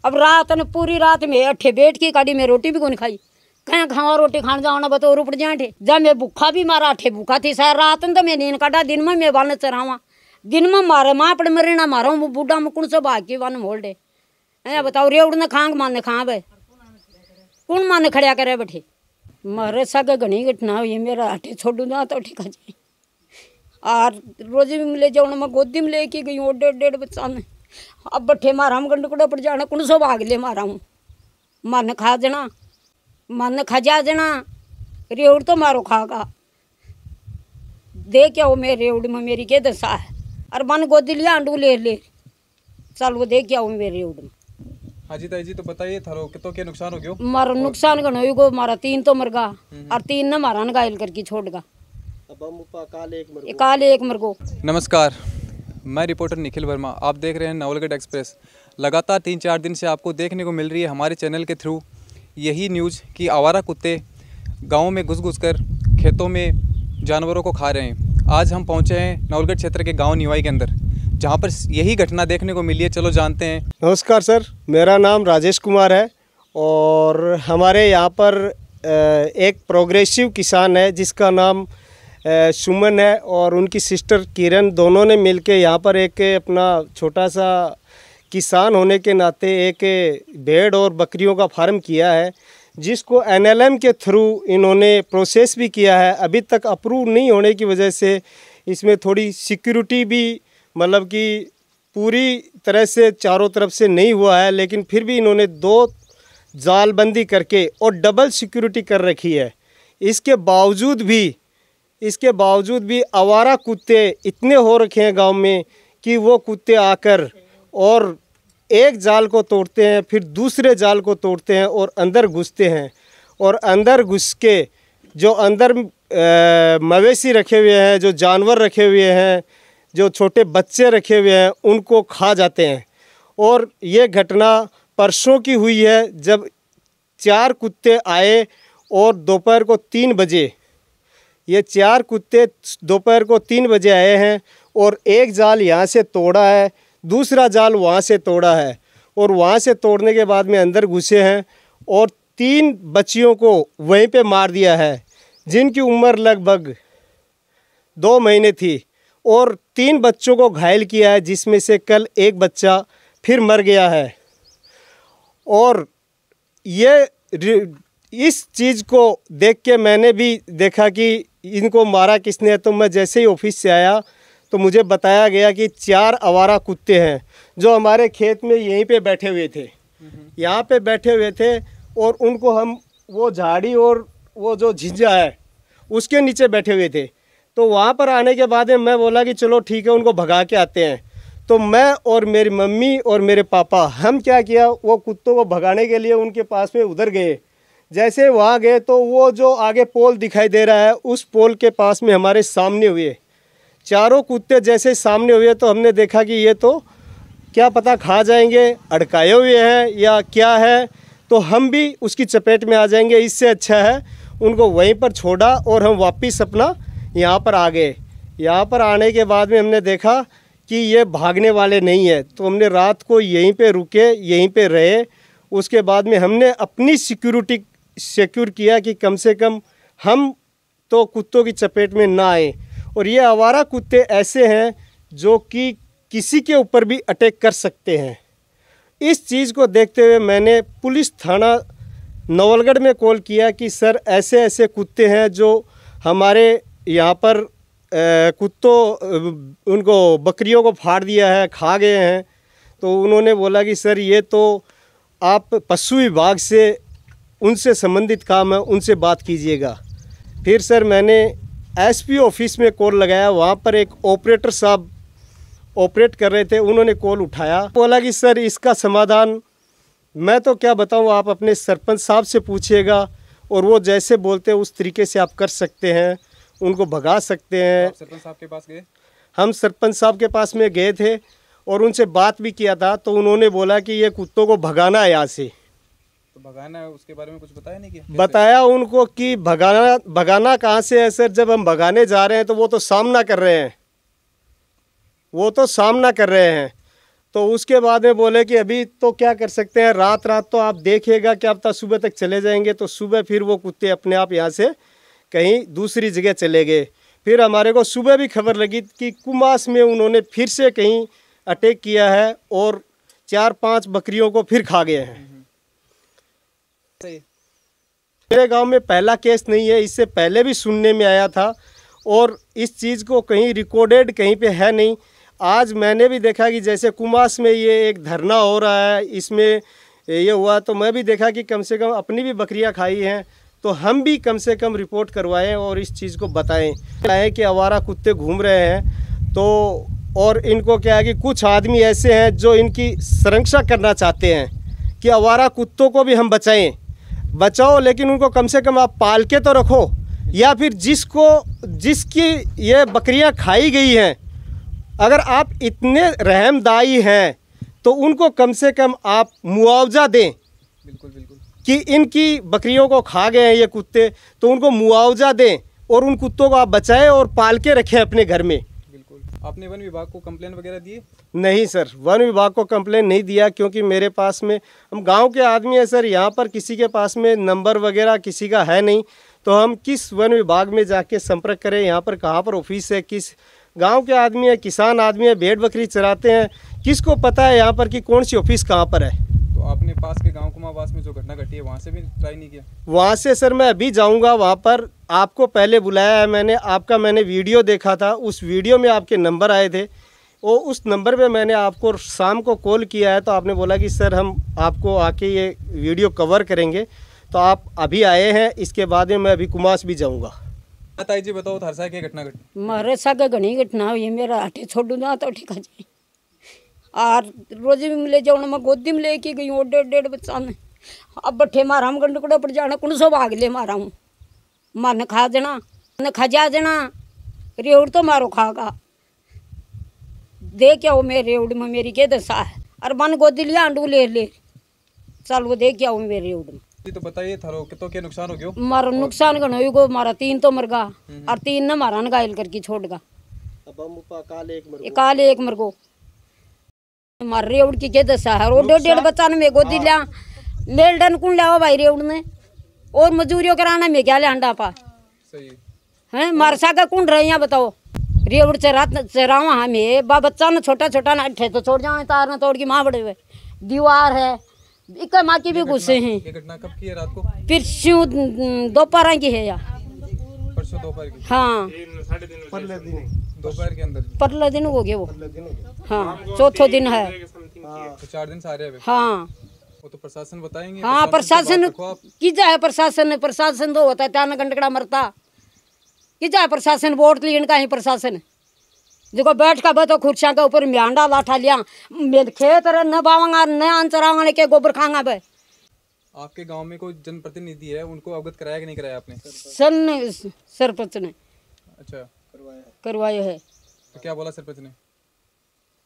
अब रात ने पूरी रात में अठे बैठ की काटी में रोटी भी कौन खाई, कहीं खावा रोटी खाने जाना बतो रुपड़ जाए जब मैं भूखा भी मारा अठे भूखा थी सारा रात तो मैं नींद काटा दिन में मैं वन चरावा दिन में मारे माँ पड़ मरे ना मारो बूढ़ा में कुण से भाग की वन मोल दे बताओ रेवड़ ने खांग माने खा बे कौन माने खड़िया करे बैठे मारे सगे घनी घटना हुई मेरा अठे छोड़ू जा तो ठीक है और रोजी भी मिले जाओ मैं गोदी में लेके गई हूँ 1.5 बच्चा में अब बठे मारा हम गंडकुड़ा पड़ जाना कुण सो भाग ले मारा हूँ मन खा देना मन खजा देना रेवड़ तो मारो खागा दे क्या वो मेरे रेवड़ में मेरी क्या दशा है और मन गोदी लिया अंडू ले चल वो दे क्या वो मेरे रेवड़ में। हाँ जी ताई जी तो बताइए थारो तो क्या नुकसान हो गया? मारा नुकसान गनो गो मारा 3 तो मर गा और 3 न मारा न घायल करके छोड़ गा काल एक मर गो। नमस्कार, मैं रिपोर्टर निखिल वर्मा, आप देख रहे हैं नवलगढ़ एक्सप्रेस। लगातार 3-4 दिन से आपको देखने को मिल रही है हमारे चैनल के थ्रू यही न्यूज़ कि आवारा कुत्ते गाँव में घुस कर खेतों में जानवरों को खा रहे हैं। आज हम पहुंचे हैं नवलगढ़ क्षेत्र के गांव निवाई के अंदर जहां पर यही घटना देखने को मिली है। चलो जानते हैं। नमस्कार सर, मेरा नाम राजेश कुमार है और हमारे यहाँ पर एक प्रोग्रेसिव किसान है जिसका नाम सुमन है और उनकी सिस्टर किरण, दोनों ने मिलकर यहाँ पर एक अपना छोटा सा किसान होने के नाते एक भेड़ और बकरियों का फार्म किया है जिसको NLM के थ्रू इन्होंने प्रोसेस भी किया है। अभी तक अप्रूव नहीं होने की वजह से इसमें थोड़ी सिक्योरिटी भी मतलब कि पूरी तरह से चारों तरफ से नहीं हुआ है, लेकिन फिर भी इन्होंने 2 जालबंदी करके और डबल सिक्योरिटी कर रखी है। इसके बावजूद भी आवारा कुत्ते इतने हो रखे हैं गांव में कि वो कुत्ते आकर और एक जाल को तोड़ते हैं, फिर दूसरे जाल को तोड़ते हैं और अंदर घुसते हैं और अंदर घुस के जो अंदर मवेशी रखे हुए हैं, जो जानवर रखे हुए हैं, जो छोटे बच्चे रखे हुए हैं, उनको खा जाते हैं। और ये घटना परसों की हुई है जब 4 कुत्ते आए और दोपहर को 3 बजे, ये 4 कुत्ते दोपहर को 3 बजे आए हैं और एक जाल यहाँ से तोड़ा है, दूसरा जाल वहाँ से तोड़ा है और वहाँ से तोड़ने के बाद में अंदर घुसे हैं और 3 बच्चियों को वहीं पे मार दिया है जिनकी उम्र लगभग 2 महीने थी और 3 बच्चों को घायल किया है जिसमें से कल एक बच्चा फिर मर गया है। और ये इस चीज़ को देख के मैंने भी देखा कि इनको मारा किसने है, तो मैं जैसे ही ऑफिस से आया तो मुझे बताया गया कि 4 आवारा कुत्ते हैं जो हमारे खेत में यहीं पे बैठे हुए थे, यहाँ पे बैठे हुए थे और उनको हम वो झाड़ी और वो जो झिंझा है उसके नीचे बैठे हुए थे। तो वहाँ पर आने के बाद में मैं बोला कि चलो ठीक है उनको भगा के आते हैं। तो मैं और मेरी मम्मी और मेरे पापा हम क्या किया, वो कुत्तों को भगाने के लिए उनके पास में उधर गए। जैसे वहाँ गए तो वो जो आगे पोल दिखाई दे रहा है उस पोल के पास में हमारे सामने हुए 4 कुत्ते जैसे सामने हुए तो हमने देखा कि ये तो क्या पता खा जाएंगे, अड़काए हुए हैं या क्या है, तो हम भी उसकी चपेट में आ जाएंगे। इससे अच्छा है उनको वहीं पर छोड़ा और हम वापस अपना यहाँ पर आ गए। यहाँ पर आने के बाद में हमने देखा कि ये भागने वाले नहीं है, तो हमने रात को यहीं पे रुके, यहीं पे रहे। उसके बाद में हमने अपनी सिक्योरिटी सिक्योर किया कि कम से कम हम तो कुत्तों की चपेट में ना आए। और ये आवारा कुत्ते ऐसे हैं जो कि किसी के ऊपर भी अटैक कर सकते हैं। इस चीज़ को देखते हुए मैंने पुलिस थाना नवलगढ़ में कॉल किया कि सर ऐसे ऐसे कुत्ते हैं जो हमारे यहाँ पर कुत्तों उनको बकरियों को फाड़ दिया है, खा गए हैं। तो उन्होंने बोला कि सर ये तो आप पशु विभाग से उनसे संबंधित काम है, उनसे बात कीजिएगा। फिर सर मैंने SP ऑफिस में कॉल लगाया, वहाँ पर एक ऑपरेटर साहब ऑपरेट कर रहे थे, उन्होंने कॉल उठाया, बोला कि सर इसका समाधान मैं तो क्या बताऊँ, आप अपने सरपंच साहब से पूछिएगा और वो जैसे बोलते हैं उस तरीके से आप कर सकते हैं, उनको भगा सकते हैं। आप सरपंच साहब के पास गए? हम सरपंच साहब के पास में गए थे और उनसे बात भी किया था, तो उन्होंने बोला कि ये कुत्तों को भगाना है यहाँ से। तो भगाना है उसके बारे में कुछ बताया नहीं? किया बताया उनको कि भगाना कहाँ से है सर, जब हम भगाने जा रहे हैं तो वो तो सामना कर रहे हैं, तो उसके बाद में बोले कि अभी तो क्या कर सकते हैं, रात तो आप देखिएगा कि अब तक सुबह तक चले जाएंगे। तो सुबह फिर वो कुत्ते अपने आप यहाँ से कहीं दूसरी जगह चले गए। फिर हमारे को सुबह भी खबर लगी कि कुमास में उन्होंने फिर से कहीं अटैक किया है और 4-5 बकरियों को फिर खा गए हैं। सही। मेरे गांव में पहला केस नहीं है, इससे पहले भी सुनने में आया था और इस चीज़ को कहीं रिकॉर्डेड कहीं पे है नहीं। आज मैंने भी देखा कि जैसे कुमास में ये एक धरना हो रहा है, इसमें ये हुआ तो मैं भी देखा कि कम से कम अपनी भी बकरियां खाई हैं, तो हम भी कम से कम रिपोर्ट करवाएं और इस चीज़ को बताएं कि आवारा कुत्ते घूम रहे हैं। तो और इनको क्या है कि कुछ आदमी ऐसे हैं जो इनकी संरक्षा करना चाहते हैं कि आवारा कुत्तों को भी हम बचाओ, लेकिन उनको कम से कम आप पाल के तो रखो, या फिर जिसकी ये बकरियां खाई गई हैं, अगर आप इतने रहमदाई हैं तो उनको कम से कम आप मुआवजा दें। बिल्कुल बिल्कुल। कि इनकी बकरियों को खा गए हैं ये कुत्ते, तो उनको मुआवजा दें और उन कुत्तों को आप बचाएं और पाल के रखें अपने घर में। बिल्कुल। आपने वन विभाग को कंप्लेन वगैरह दी? नहीं सर, वन विभाग को कंप्लेन नहीं दिया, क्योंकि मेरे पास में, हम गांव के आदमी हैं सर, यहाँ पर किसी के पास में नंबर वगैरह किसी का है नहीं, तो हम किस वन विभाग में जाके संपर्क करें? यहाँ पर कहाँ पर ऑफिस है? किस गांव के आदमी है, किसान आदमी है, भेड़ बकरी चराते हैं, किसको पता है यहाँ पर कि कौन सी ऑफिस कहाँ पर है? तो आपने पास के गांव कुमावास में जो घटना घटी है वहाँ से भी ट्राई नहीं किया? वहाँ से सर मैं अभी जाऊँगा वहाँ पर। आपको पहले बुलाया है मैंने, आपका मैंने वीडियो देखा था, उस वीडियो में आपके नंबर आए थे, और उस नंबर पे मैंने आपको शाम को कॉल किया है, तो आपने बोला कि सर हम आपको आके ये वीडियो कवर करेंगे, तो आप अभी आए हैं। इसके बाद में मैं अभी कुमास भी जाऊँगा। ताई जी बताओ, थारसा क्या घटना घटी? मारे सागे घनी घटना हुई, मेरा आटे छोड़ू ना तो ठीक है। और रोज भी मिले जाओ, मैं गोदी में लेके गई हूँ 1.5 बच्चा में। अब बट्ठे मारा हम गंडकड़े पड़ जाना, कौन सो भाग ले मारा हूँ, मन खा देना, न खजा देना, रेवड़ तो मारो खागा। देख क्या हो मेरे रेवड़ में मेरी क्या दशा है, और मन गोदी लिया अंडू ले चल वो देख क्या हो मेरे रेवड़ में। तो बताइए थारो तो क्या नुकसान हो गया? मारा नुकसान गण हो मारा 3 तो मर गा, और 3 न मारा न घायल करके छोड़ गा, काल एक मर गो। मार रेवड़ की क्या दशा है, 1.5 बच्चा ने मैं गोदी लिया, मेलडन कौन लिया भाई रेवड़ ने, और मजूरियों कराना में क्या ले अंडा पा। सही है मार सागा कौन रहे हैं बताओ, रेवड़ चरावा हमें बा बच्चा न छोटा छोटा न अट्ठे तो छोड़ जाओ, तार न तोड़ की माँ बड़े हुए दीवार है, इक्का माँ की भी गुस्से हैं। ये घटना कब की है? रात को? परसों दोपहर की है या परसों दोपहर की? हाँ दोपहर के अंदर? परला दिन हो गया वो, हाँ चौथा दिन है। तो 4 दिन से आ रहे हैं? हाँ वो तो प्रशासन बताएंगे। हाँ प्रशासन की जाए, प्रशासन तो होता है त्यान गंडकड़ा मरता की जाए, प्रशासन वोट लीन का ही प्रशासन देखो बैठ का बतो खुर्सियाँ के ऊपर म्यांडा लाठा लिया, खेत न बावंगा न अंचरावा के गोबर खांगा बे। आपके गांव में कोई जनप्रतिनिधि है, उनको अवगत कराया कि नहीं कराया आपने? सरपंच ने अच्छा करवाया है। तो क्या बोला सरपंच ने?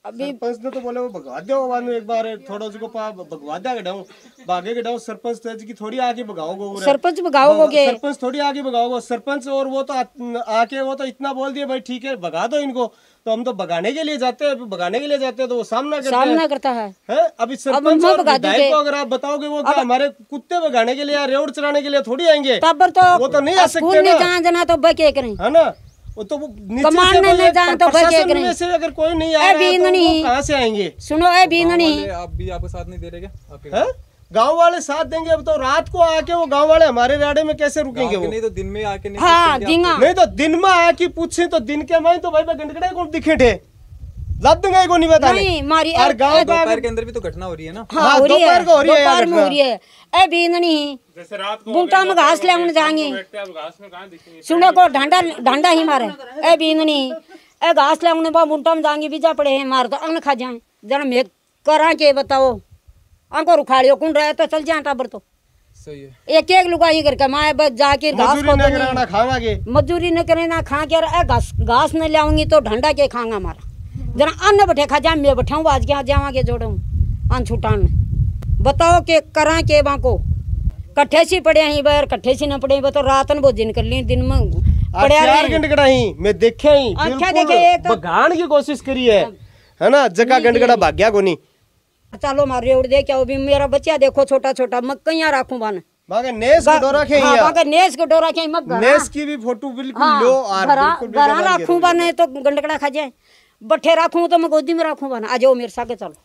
अभी सरपंच ने तो बोले वो भगवा दो, बाद में एक बार थोड़ा उसको भगवा दिया गडाऊं भागे गडाऊं, सरपंच तो की थोड़ी आगे भगाओगे, सरपंच भगाओगे, सरपंच थोड़ी आगे भगाओगे सरपंच, और वो तो आके वो तो इतना बोल दिया भाई ठीक है भगा दो इनको, तो हम तो भगाने के लिए जाते हैं, तो वो सामना करता है। अभी सरपंच और विधायक को अगर आप बताओगे वो क्या हमारे कुत्ते भगाने के लिए, रेवड़ चराने के लिए थोड़ी आएंगे, वो तो नहीं आ सकते ना, तो बके करें है ना, वो तो कमान नहीं जान तो में से अगर कोई नहीं आ रहा है तो कहाँ से आएंगे? सुनो ए बींदनी, आप भी आपको साथ नहीं दे रहे क्या? आपके गांव वाले साथ देंगे? अब तो रात को आके वो गांव वाले हमारे राडे में कैसे रुकेंगे? वो नहीं तो दिन में आके नहीं? हाँ नहीं तो दिन में आके पूछे तो दिन के मैं तो भाई गंडकड़े को दिखे थे लाद दूंगा को नहीं बताने। नहीं मारी और गांव दोपहर के अंदर भी तो घटना हो रही है ना? हाँ दोपहर को हो रही है। ए बींदनी बुंटा में घास ले जाएंगे, सुनो को ढांडा ही मारे। ए बींदनी ए घास ले बुंटा में जाएंगे, बीजा पड़े हैं मार तो अन्न खा जाए जरा मैं करा के बताओ, अंको रुखाड़ियो कौन रहे तो चल जाए टाबर तो सही है। एक लुगाई करके माए बस जाके घास मजदूरी न करे ना खा के घास न लाऊंगी तो ढंडा के खाऊंगा मारा, जना अन्न बैठे खा जा मैं बैठाऊँ आज के जावा के जोड़ू अन छुटान बताओ के करा के वहाँ को कट्ठे सी पड़े ही बैर कट्ठे सी न पड़े तो रात न भोजन कर ली दिन में पड़े मैं देखे ही भगाने की कोशिश करी है, है ना, जगह गंडगड़ा भाग्या को नहीं। चलो मारे उड़ दे क्या भी मेरा बच्चा देखो छोटा छोटा मक्कइयां राखूं बन बागे नेस को डोरा के हाँ, बागे नेस को डोरा के मग नेस की भी फोटो बिल्कुल हाँ, लो और बिल्कुल घरा राखूं बन तो गंडकड़ा खा जाए, बट्ठे राखूं तो मैं गोदी में राखूं बन। आ जाओ मेरे सागे चलो।